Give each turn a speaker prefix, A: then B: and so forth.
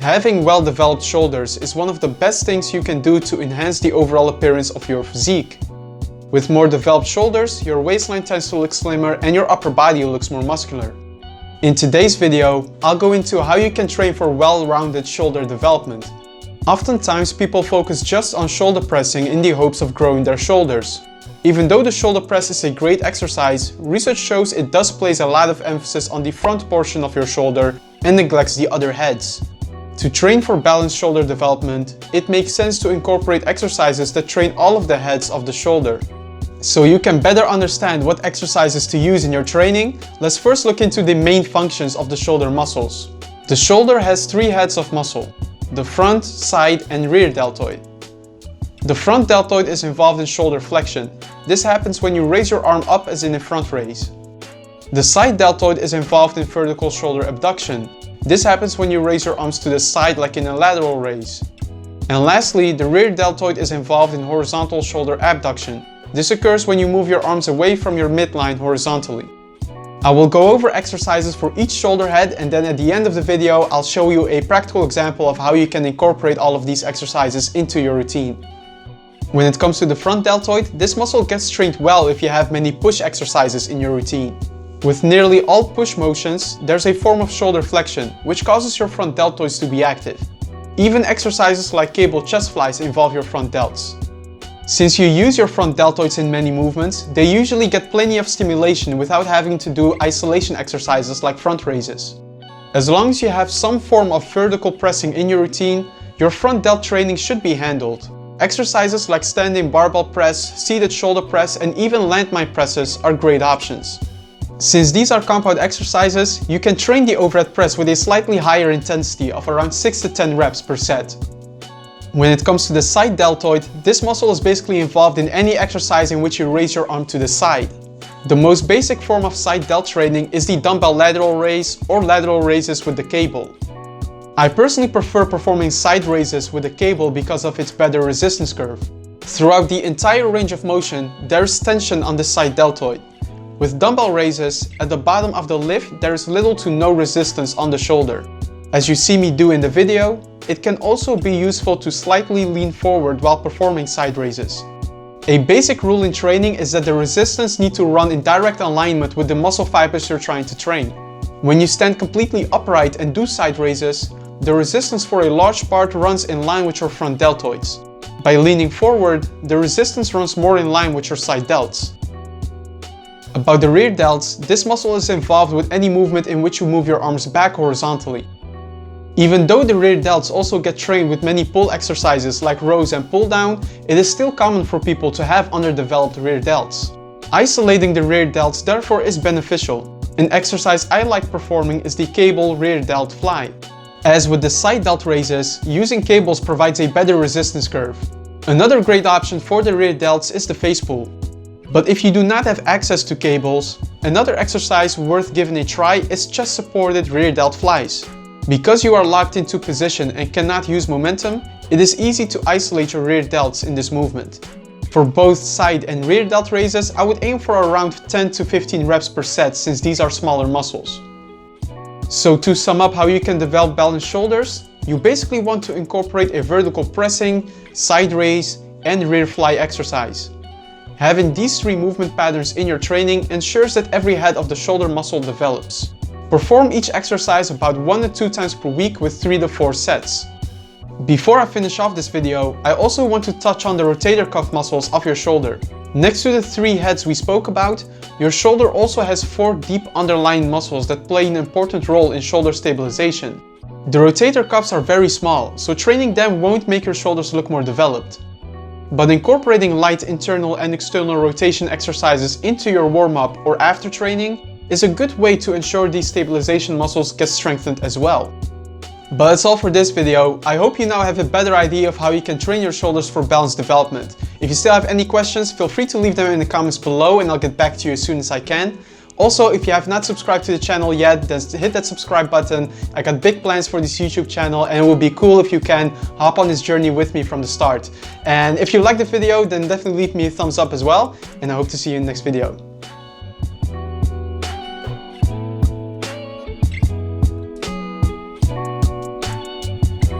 A: Having well-developed shoulders is one of the best things you can do to enhance the overall appearance of your physique. With more developed shoulders, your waistline tends to look slimmer and your upper body looks more muscular. In today's video, I'll go into how you can train for well-rounded shoulder development. Oftentimes, people focus just on shoulder pressing in the hopes of growing their shoulders. Even though the shoulder press is a great exercise, research shows it does place a lot of emphasis on the front portion of your shoulder and neglects the other heads. To train for balanced shoulder development, it makes sense to incorporate exercises that train all of the heads of the shoulder. So you can better understand what exercises to use in your training, let's first look into the main functions of the shoulder muscles. The shoulder has three heads of muscle: the front, side, and rear deltoid. The front deltoid is involved in shoulder flexion. This happens when you raise your arm up as in a front raise. The side deltoid is involved in vertical shoulder abduction. This happens when you raise your arms to the side like in a lateral raise. And lastly, the rear deltoid is involved in horizontal shoulder abduction. This occurs when you move your arms away from your midline horizontally. I will go over exercises for each shoulder head, and then at the end of the video I'll show you a practical example of how you can incorporate all of these exercises into your routine. When it comes to the front deltoid, this muscle gets trained well if you have many push exercises in your routine. With nearly all push motions, there's a form of shoulder flexion, which causes your front deltoids to be active. Even exercises like cable chest flies involve your front delts. Since you use your front deltoids in many movements, they usually get plenty of stimulation without having to do isolation exercises like front raises. As long as you have some form of vertical pressing in your routine, your front delt training should be handled. Exercises like standing barbell press, seated shoulder press, and even landmine presses are great options. Since these are compound exercises, you can train the overhead press with a slightly higher intensity of around 6 to 10 reps per set. When it comes to the side deltoid, this muscle is basically involved in any exercise in which you raise your arm to the side. The most basic form of side delt training is the dumbbell lateral raise or lateral raises with the cable. I personally prefer performing side raises with the cable because of its better resistance curve. Throughout the entire range of motion, there is tension on the side deltoid. With dumbbell raises, at the bottom of the lift there is little to no resistance on the shoulder. As you see me do in the video, it can also be useful to slightly lean forward while performing side raises. A basic rule in training is that the resistance needs to run in direct alignment with the muscle fibers you're trying to train. When you stand completely upright and do side raises, the resistance for a large part runs in line with your front deltoids. By leaning forward, the resistance runs more in line with your side delts. About the rear delts, this muscle is involved with any movement in which you move your arms back horizontally. Even though the rear delts also get trained with many pull exercises like rows and pull down, it is still common for people to have underdeveloped rear delts. Isolating the rear delts therefore is beneficial. An exercise I like performing is the cable rear delt fly. As with the side delt raises, using cables provides a better resistance curve. Another great option for the rear delts is the face pull. But if you do not have access to cables, another exercise worth giving a try is chest supported rear delt flies. Because you are locked into position and cannot use momentum, it is easy to isolate your rear delts in this movement. For both side and rear delt raises, I would aim for around 10 to 15 reps per set since these are smaller muscles. So to sum up how you can develop balanced shoulders, you basically want to incorporate a vertical pressing, side raise, and rear fly exercise. Having these three movement patterns in your training ensures that every head of the shoulder muscle develops. Perform each exercise about 1 to 2 times per week with 3 to 4 sets. Before I finish off this video, I also want to touch on the rotator cuff muscles of your shoulder. Next to the 3 heads we spoke about, your shoulder also has 4 deep underlying muscles that play an important role in shoulder stabilization. The rotator cuffs are very small, so training them won't make your shoulders look more developed. But incorporating light internal and external rotation exercises into your warm-up or after training is a good way to ensure these stabilization muscles get strengthened as well. But that's all for this video. I hope you now have a better idea of how you can train your shoulders for balanced development. If you still have any questions, feel free to leave them in the comments below and I'll get back to you as soon as I can. Also, if you have not subscribed to the channel yet, then hit that subscribe button. I got big plans for this YouTube channel and it would be cool if you can hop on this journey with me from the start. And if you liked the video, then definitely leave me a thumbs up as well, and I hope to see you in the next video.